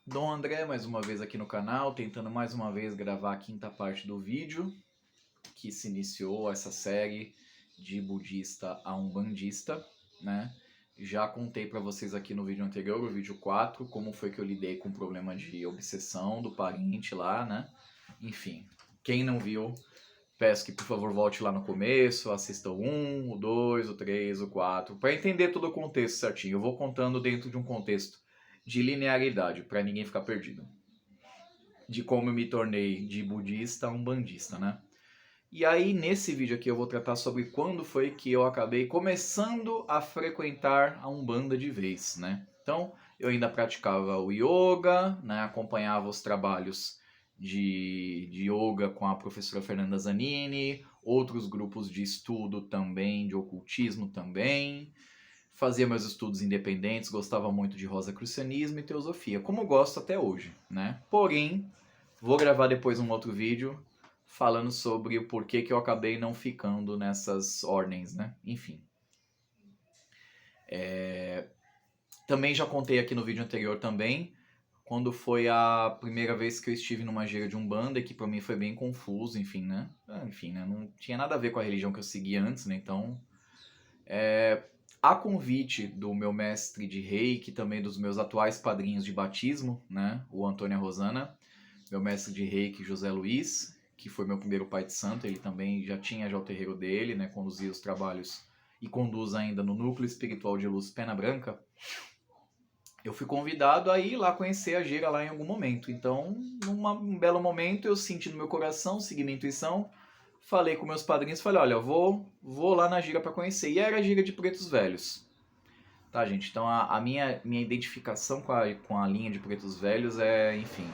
Dom André, mais uma vez aqui no canal, tentando mais uma vez gravar a quinta parte do vídeo que se iniciou essa série de budista a umbandista, né? Já contei para vocês aqui no vídeo anterior, o vídeo 4, como foi que eu lidei com o problema de obsessão do parente lá, né? Enfim, quem não viu, peço que por favor volte lá no começo, assista o 1, o 2, o 3, o 4, para entender todo o contexto certinho. Eu vou contando dentro de um contexto de linearidade, para ninguém ficar perdido. De como eu me tornei de budista a umbandista, né? E aí, nesse vídeo aqui, eu vou tratar sobre quando foi que eu acabei começando a frequentar a Umbanda de vez, né? Então, eu ainda praticava o yoga, né? Acompanhava os trabalhos de yoga com a professora Fernanda Zanini, outros grupos de estudo também, de ocultismo também. Fazia meus estudos independentes, gostava muito de rosacrucianismo e teosofia, como gosto até hoje, né? Porém, vou gravar depois um outro vídeo falando sobre o porquê que eu acabei não ficando nessas ordens, né? Enfim. Também já contei aqui no vídeo anterior também, quando foi a primeira vez que eu estive numa gira de Umbanda, que pra mim foi bem confuso, enfim, né? Enfim, né? Não tinha nada a ver com a religião que eu seguia antes, né? Então, a convite do meu mestre de Reiki, também dos meus atuais padrinhos de batismo, né? O Antônio e a Rosana, meu mestre de Reiki, José Luiz, que foi meu primeiro pai de santo, ele também já tinha já o terreiro dele, né? Conduzia os trabalhos e conduz ainda no Núcleo Espiritual de Luz Pena Branca. Eu fui convidado a ir lá conhecer a gira lá em algum momento. Então, num belo momento, eu senti no meu coração, segui minha intuição, falei com meus padrinhos, falei, olha, vou lá na gira para conhecer. E era a gira de Pretos Velhos. Tá, gente? Então a minha identificação com a linha de Pretos Velhos é, enfim,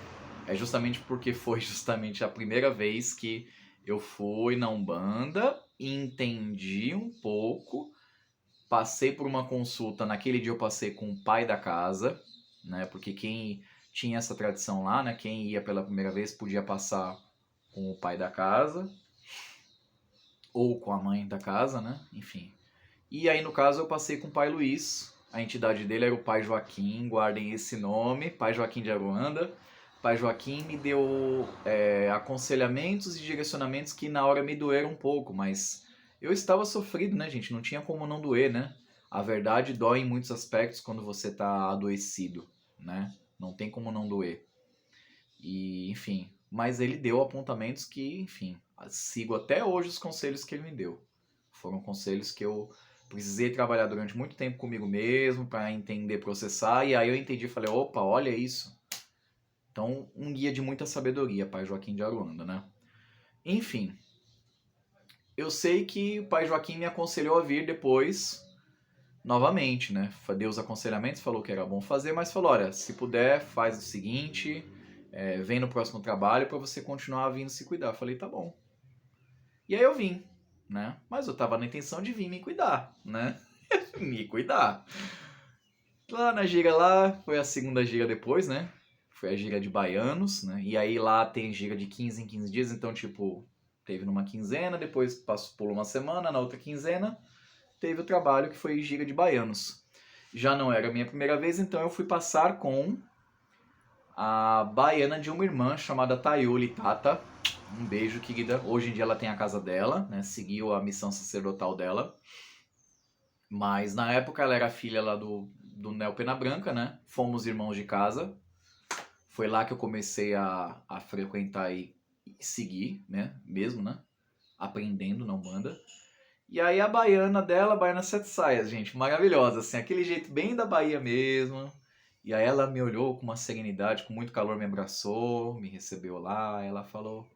é justamente porque foi justamente a primeira vez que eu fui na Umbanda, entendi um pouco, passei por uma consulta, naquele dia eu passei com o pai da casa, né? Porque quem tinha essa tradição lá, né? Quem ia pela primeira vez podia passar com o pai da casa ou com a mãe da casa, né? Enfim. E aí, no caso, eu passei com o pai Luiz. A entidade dele era o pai Joaquim, guardem esse nome, pai Joaquim de Aruanda. Pai Joaquim me deu aconselhamentos e direcionamentos que na hora me doeram um pouco, mas eu estava sofrido, né, gente? Não tinha como não doer, né? A verdade dói em muitos aspectos quando você está adoecido, né? Não tem como não doer. E, enfim, mas ele deu apontamentos que, enfim, sigo até hoje os conselhos que ele me deu. Foram conselhos que eu precisei trabalhar durante muito tempo comigo mesmo para entender, processar, e aí eu entendi e falei, opa, olha isso. Então, um guia de muita sabedoria, pai Joaquim de Aruanda, né? Enfim, eu sei que o pai Joaquim me aconselhou a vir depois, novamente, né? Deu os aconselhamentos, falou que era bom fazer, mas falou, olha, se puder, faz o seguinte, vem no próximo trabalho para você continuar vindo se cuidar. Eu falei, tá bom. E aí eu vim, né? Mas eu tava na intenção de vir me cuidar, né? Me cuidar. Lá na gira lá, foi a segunda gira depois, né? Foi a gira de baianos, né? E aí lá tem gira de 15 em 15 dias, então tipo, teve numa quinzena, depois pulou uma semana, na outra quinzena, teve o trabalho que foi gira de baianos. Já não era a minha primeira vez, então eu fui passar com a baiana de uma irmã chamada Tayuli Tata. Um beijo, querida. Hoje em dia ela tem a casa dela, né? Seguiu a missão sacerdotal dela. Mas na época ela era filha lá do Neo Pena Branca, né? Fomos irmãos de casa. Foi lá que eu comecei a frequentar e seguir, né? Mesmo, né? Aprendendo na Umbanda. E aí a baiana dela, a baiana Sete Saias, gente, maravilhosa, assim, aquele jeito bem da Bahia mesmo. E aí ela me olhou com uma serenidade, com muito calor, me abraçou, me recebeu lá, ela falou,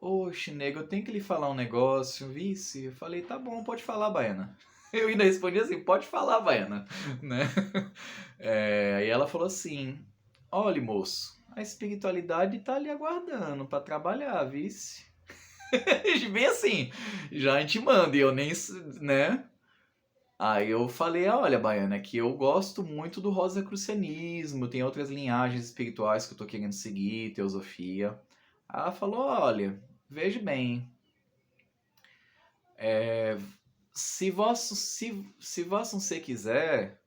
oxe, nego, eu tenho que lhe falar um negócio, vice? Eu falei, tá bom, pode falar, baiana. Eu ainda respondi assim, pode falar, baiana, né? Aí ela falou assim, olha, moço, a espiritualidade tá ali aguardando pra trabalhar, vice? Bem assim, já intimando, e eu nem, né? Aí eu falei, olha, baiana, que eu gosto muito do rosacrucianismo, tem outras linhagens espirituais que eu tô querendo seguir, teosofia. Aí ela falou, olha, veja bem, se vós não se quiser,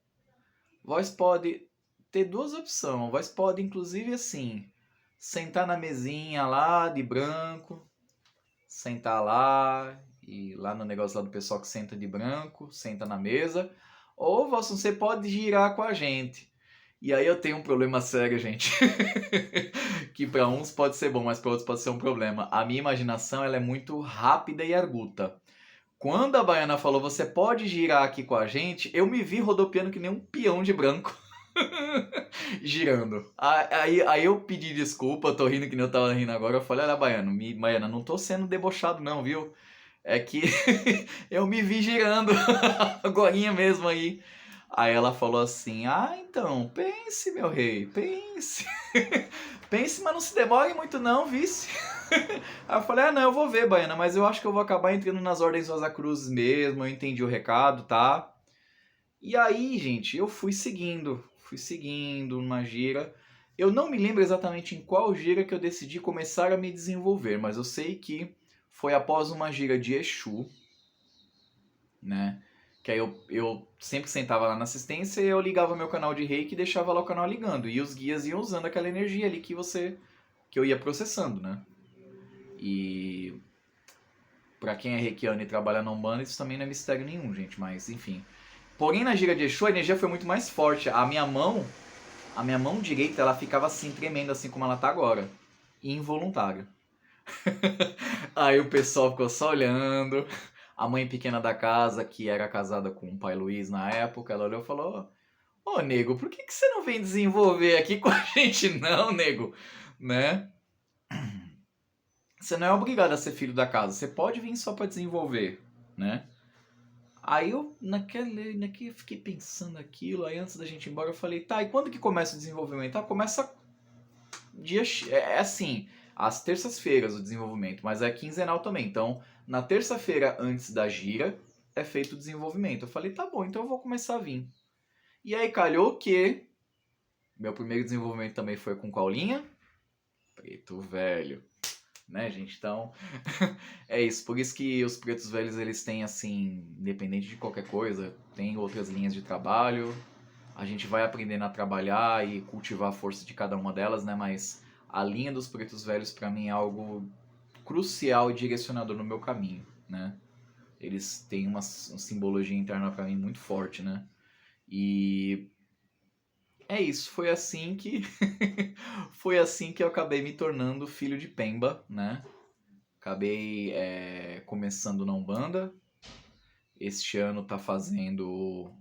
vós pode ter duas opções. Vocês podem, inclusive, assim, sentar na mesinha lá de branco, sentar lá e lá no negócio lá do pessoal que senta de branco, senta na mesa, ou você pode girar com a gente. E aí eu tenho um problema sério, gente, que para uns pode ser bom, mas para outros pode ser um problema. A minha imaginação ela é muito rápida e arguta. Quando a Baiana falou, você pode girar aqui com a gente, eu me vi rodopiando que nem um peão de branco. Girando. Aí eu pedi desculpa, tô rindo que nem eu tava rindo agora. Eu falei, olha, Baiana, não tô sendo debochado não, viu? É que eu me vi girando agorinha mesmo aí. Aí ela falou assim, então, pense, meu rei, pense. Pense, mas não se demore muito não, vice. Aí eu falei, não, eu vou ver, Baiana, mas eu acho que eu vou acabar entrando nas ordens Rosacruzes mesmo, eu entendi o recado, tá? E aí, gente, eu fui seguindo uma gira. Eu não me lembro exatamente em qual gira que eu decidi começar a me desenvolver, mas eu sei que foi após uma gira de Exu, né? Que aí eu sempre sentava lá na assistência e eu ligava meu canal de reiki e deixava lá o canal ligando. E os guias iam usando aquela energia ali que eu ia processando, né? E pra quem é reikiano e trabalha na Umbanda, isso também não é mistério nenhum, gente, mas enfim. Porém, na gira de Exu, a energia foi muito mais forte. A minha mão direita, ela ficava assim, tremendo, assim como ela tá agora. Involuntário. Aí o pessoal ficou só olhando. A mãe pequena da casa, que era casada com o pai Luiz na época, ela olhou e falou: Ô, nego, por que você não vem desenvolver aqui com a gente, não, nego? Né? Você não é obrigado a ser filho da casa, você pode vir só pra desenvolver, né? Aí eu, naquele fiquei pensando aquilo, aí antes da gente ir embora eu falei, tá, e quando que começa o desenvolvimento? Começa é assim, às terças-feiras o desenvolvimento, mas é quinzenal também. Então, na terça-feira antes da gira é feito o desenvolvimento. Eu falei, tá bom, então eu vou começar a vir. E aí calhou que meu primeiro desenvolvimento também foi com Paulinha, preto velho, né, gente? Então, é isso. Por isso que os pretos velhos, eles têm, assim, independente de qualquer coisa, tem outras linhas de trabalho. A gente vai aprendendo a trabalhar e cultivar a força de cada uma delas, né? Mas a linha dos pretos velhos, pra mim, é algo crucial e direcionador no meu caminho, né? Eles têm uma simbologia interna pra mim muito forte, né? E é isso, foi assim que foi assim que eu acabei me tornando filho de Pemba, né? Acabei começando na Umbanda. Este ano tá fazendo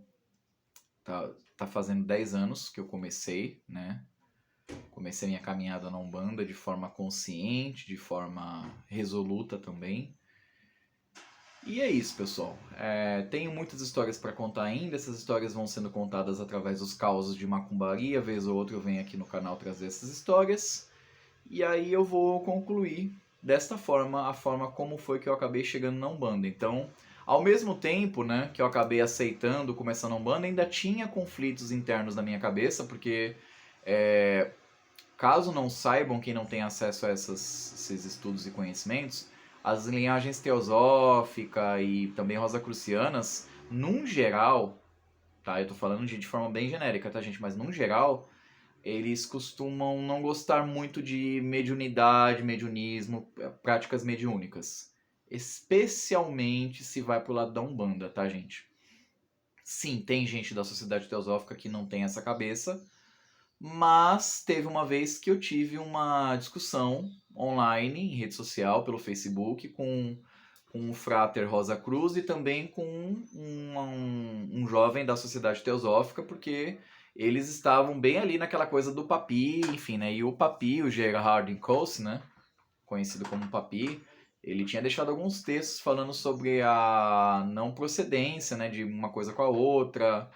10 anos que eu comecei, né? Comecei minha caminhada na Umbanda de forma consciente, de forma resoluta também. E é isso, pessoal. Tenho muitas histórias para contar ainda. Essas histórias vão sendo contadas através dos causos de macumbaria. Vez ou outra eu venho aqui no canal trazer essas histórias. E aí eu vou concluir desta forma, a forma como foi que eu acabei chegando na Umbanda. Então, ao mesmo tempo, né, que eu acabei aceitando, começando a Umbanda, ainda tinha conflitos internos na minha cabeça, porque caso não saibam, quem não tem acesso a esses estudos e conhecimentos, as linhagens teosófica e também rosacrucianas, num geral, tá? Eu tô falando de forma bem genérica, tá, gente? Mas num geral, eles costumam não gostar muito de mediunidade, mediunismo, práticas mediúnicas. Especialmente se vai pro lado da Umbanda, tá, gente? Sim, tem gente da Sociedade Teosófica que não tem essa cabeça, mas teve uma vez que eu tive uma discussão online, em rede social, pelo Facebook, com o Frater Rosa Cruz e também com um jovem da Sociedade Teosófica, porque eles estavam bem ali naquela coisa do Papi, enfim, né? E o Papi, o Gerhard Coase, né? Conhecido como Papi, ele tinha deixado alguns textos falando sobre a não procedência, né? De uma coisa com a outra.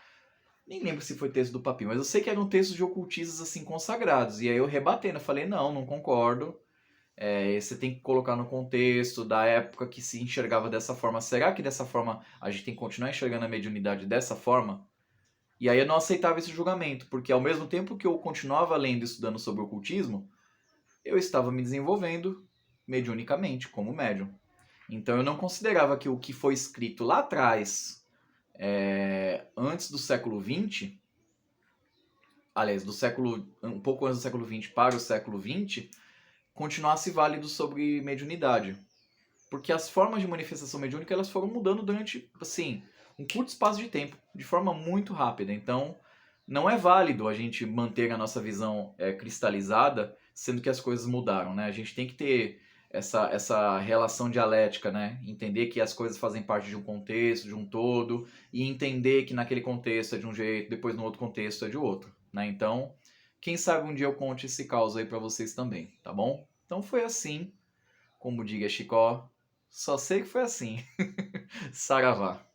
Nem lembro se foi texto do Papi, mas eu sei que eram textos de ocultistas assim consagrados. E aí eu rebatendo, eu falei, não concordo. Você tem que colocar no contexto da época que se enxergava dessa forma. Será que dessa forma a gente tem que continuar enxergando a mediunidade dessa forma? E aí eu não aceitava esse julgamento, porque ao mesmo tempo que eu continuava lendo e estudando sobre o ocultismo, eu estava me desenvolvendo mediunicamente, como médium. Então eu não considerava que o que foi escrito lá atrás, antes do século XX, aliás, um pouco antes do século XX para o século XX, continuasse válido sobre mediunidade. Porque as formas de manifestação mediúnica elas foram mudando durante, assim, um curto espaço de tempo, de forma muito rápida. Então, não é válido a gente manter a nossa visão cristalizada, sendo que as coisas mudaram, né? A gente tem que ter essa relação dialética, né? Entender que as coisas fazem parte de um contexto, de um todo, e entender que naquele contexto é de um jeito, depois no outro contexto é de outro, né? Então, quem sabe um dia eu conte esse caos aí pra vocês também, tá bom? Então foi assim, como diga Chicó, só sei que foi assim. Saravá.